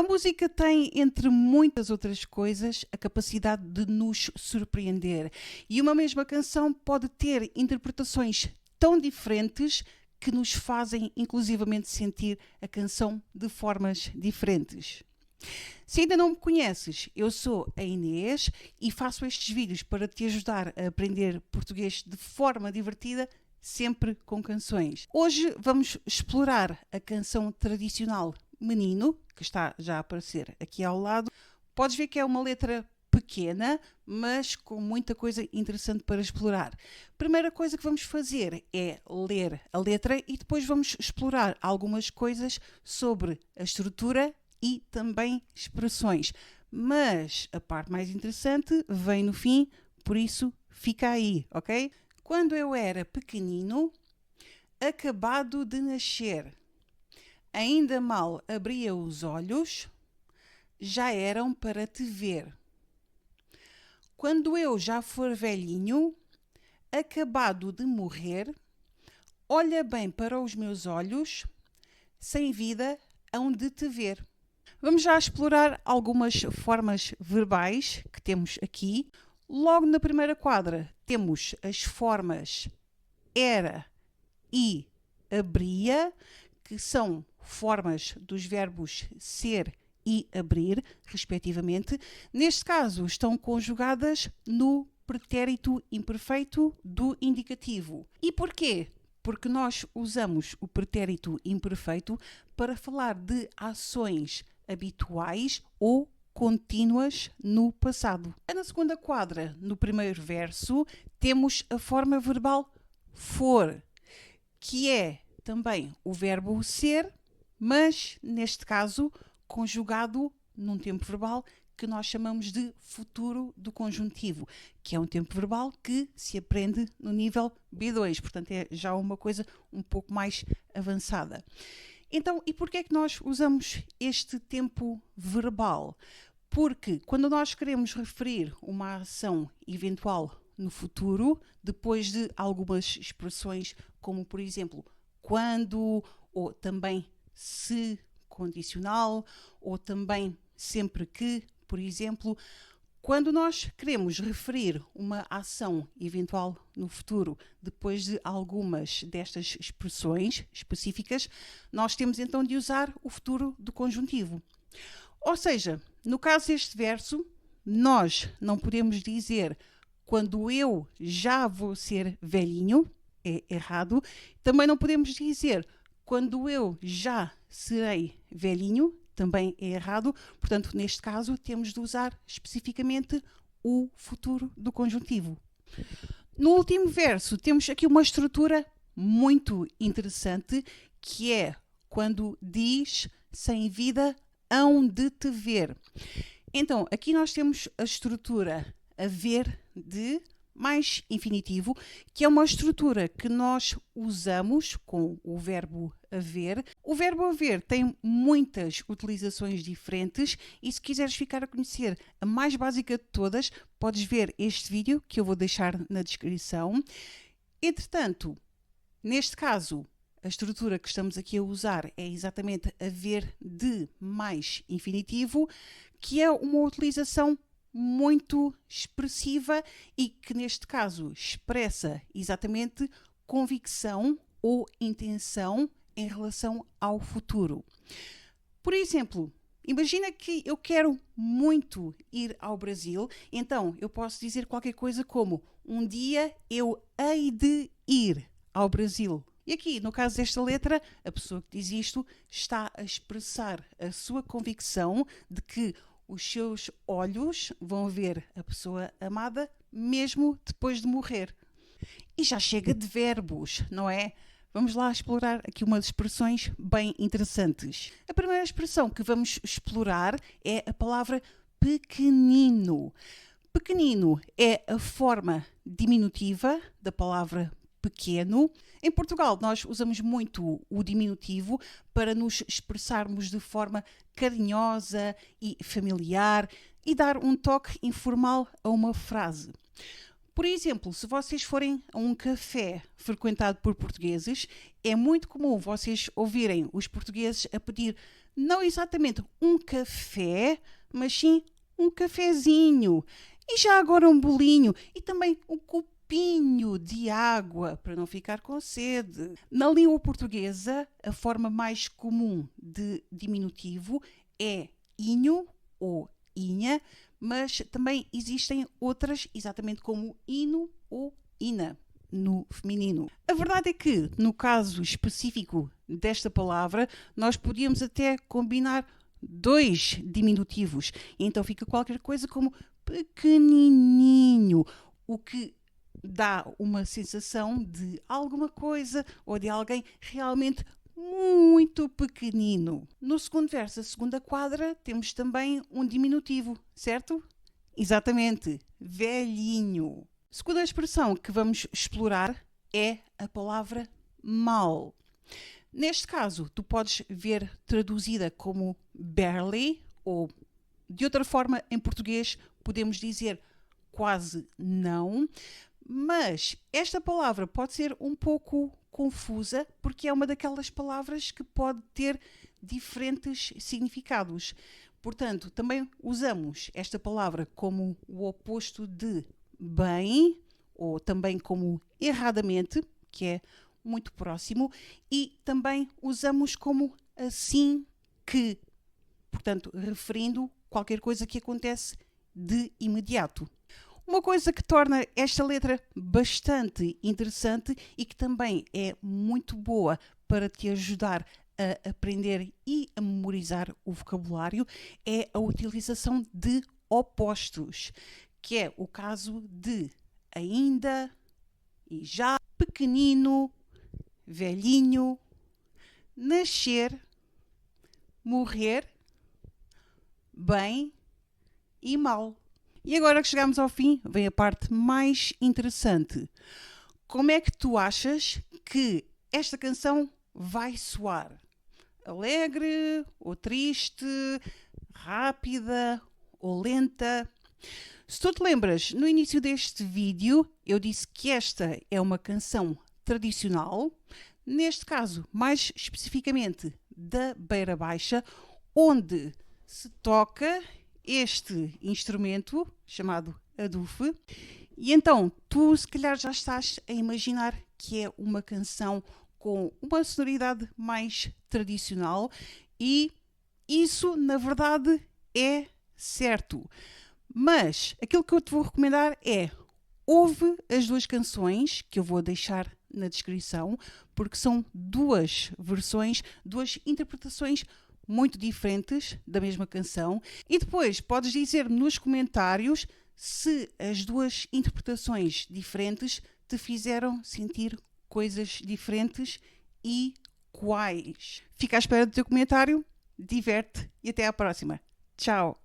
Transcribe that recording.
A música tem, entre muitas outras coisas, a capacidade de nos surpreender. E uma mesma canção pode ter interpretações tão diferentes que nos fazem, inclusivamente, sentir a canção de formas diferentes. Se ainda não me conheces, eu sou a Inês e faço estes vídeos para te ajudar a aprender português de forma divertida, sempre com canções. Hoje vamos explorar a canção tradicional Menino, que está já a aparecer aqui ao lado. Podes ver que é uma letra pequena, mas com muita coisa interessante para explorar. Primeira coisa que vamos fazer é ler a letra e depois vamos explorar algumas coisas sobre a estrutura e também expressões. Mas a parte mais interessante vem no fim, por isso fica aí, ok? Quando eu era pequenino, acabado de nascer, ainda mal abria os olhos, já eram para te ver. Quando eu já for velhinho, acabado de morrer, olha bem para os meus olhos, sem vida hão de te ver. Vamos já explorar algumas formas verbais que temos aqui. Logo na primeira quadra temos as formas era e abria, que são formas dos verbos ser e abrir, respectivamente. Neste caso, estão conjugadas no pretérito imperfeito do indicativo. E porquê? Porque nós usamos o pretérito imperfeito para falar de ações habituais ou contínuas no passado. Na segunda quadra, no primeiro verso, temos a forma verbal for, que é também o verbo ser, mas neste caso conjugado num tempo verbal que nós chamamos de futuro do conjuntivo, que é um tempo verbal que se aprende no nível B2, portanto é já uma coisa um pouco mais avançada. Então, e porquê é que nós usamos este tempo verbal? Porque quando nós queremos referir uma ação eventual no futuro, depois de algumas expressões como, por exemplo, quando, ou também se condicional, ou também sempre que, por exemplo, quando nós queremos referir uma ação eventual no futuro, depois de algumas destas expressões específicas, nós temos então de usar o futuro do conjuntivo. Ou seja, no caso deste verso, nós não podemos dizer quando eu já vou ser velhinho, é errado. Também não podemos dizer quando eu já serei velhinho, também é errado. Portanto, neste caso, temos de usar especificamente o futuro do conjuntivo. No último verso, temos aqui uma estrutura muito interessante, que é quando diz sem vida hão de te ver. Então, aqui nós temos a estrutura haver de mais infinitivo, que é uma estrutura que nós usamos com o verbo haver. O verbo haver tem muitas utilizações diferentes e se quiseres ficar a conhecer a mais básica de todas, podes ver este vídeo que eu vou deixar na descrição. Entretanto, neste caso, a estrutura que estamos aqui a usar é exatamente haver de mais infinitivo, que é uma utilização muito expressiva e que neste caso expressa exatamente convicção ou intenção em relação ao futuro. Por exemplo, imagina que eu quero muito ir ao Brasil, então eu posso dizer qualquer coisa como um dia eu hei de ir ao Brasil. E aqui, no caso desta letra, a pessoa que diz isto está a expressar a sua convicção de que os seus olhos vão ver a pessoa amada mesmo depois de morrer. E já chega de verbos, não é? Vamos lá explorar aqui umas expressões bem interessantes. A primeira expressão que vamos explorar é a palavra pequenino. Pequenino é a forma diminutiva da palavra pequeno. Em Portugal, nós usamos muito o diminutivo para nos expressarmos de forma carinhosa e familiar e dar um toque informal a uma frase. Por exemplo, se vocês forem a um café frequentado por portugueses, é muito comum vocês ouvirem os portugueses a pedir não exatamente um café, mas sim um cafezinho. E já agora um bolinho e também um copinho de água para não ficar com sede. Na língua portuguesa, a forma mais comum de diminutivo é inho ou inha, mas também existem outras, exatamente como ino ou ina, no feminino. A verdade é que, no caso específico desta palavra, nós podíamos até combinar 2 diminutivos. Então fica qualquer coisa como pequenininho, o que dá uma sensação de alguma coisa ou de alguém realmente muito pequenino. No segundo verso, a segunda quadra, temos também um diminutivo, certo? Exatamente, velhinho. A segunda expressão que vamos explorar é a palavra mal. Neste caso, tu podes ver traduzida como barely, ou de outra forma, em português, podemos dizer quase não, mas esta palavra pode ser um pouco confusa porque é uma daquelas palavras que pode ter diferentes significados. Portanto, também usamos esta palavra como o oposto de bem ou também como erradamente, que é muito próximo, e também usamos como assim que, portanto, referindo qualquer coisa que acontece de imediato. Uma coisa que torna esta letra bastante interessante e que também é muito boa para te ajudar a aprender e a memorizar o vocabulário é a utilização de opostos, que é o caso de ainda e já, pequenino, velhinho, nascer, morrer, bem e mal. E agora que chegamos ao fim, vem a parte mais interessante. Como é que tu achas que esta canção vai soar? Alegre ou triste? Rápida ou lenta? Se tu te lembras, no início deste vídeo, eu disse que esta é uma canção tradicional, neste caso, mais especificamente da Beira Baixa, onde se toca este instrumento chamado adufe. E então, tu se calhar já estás a imaginar que é uma canção com uma sonoridade mais tradicional e isso, na verdade, é certo. Mas aquilo que eu te vou recomendar é ouve as 2 canções que eu vou deixar na descrição, porque são 2 versões, 2 interpretações muito diferentes da mesma canção. E depois podes dizer-me nos comentários se as 2 interpretações diferentes te fizeram sentir coisas diferentes e quais. Fica à espera do teu comentário, diverte e até à próxima. Tchau!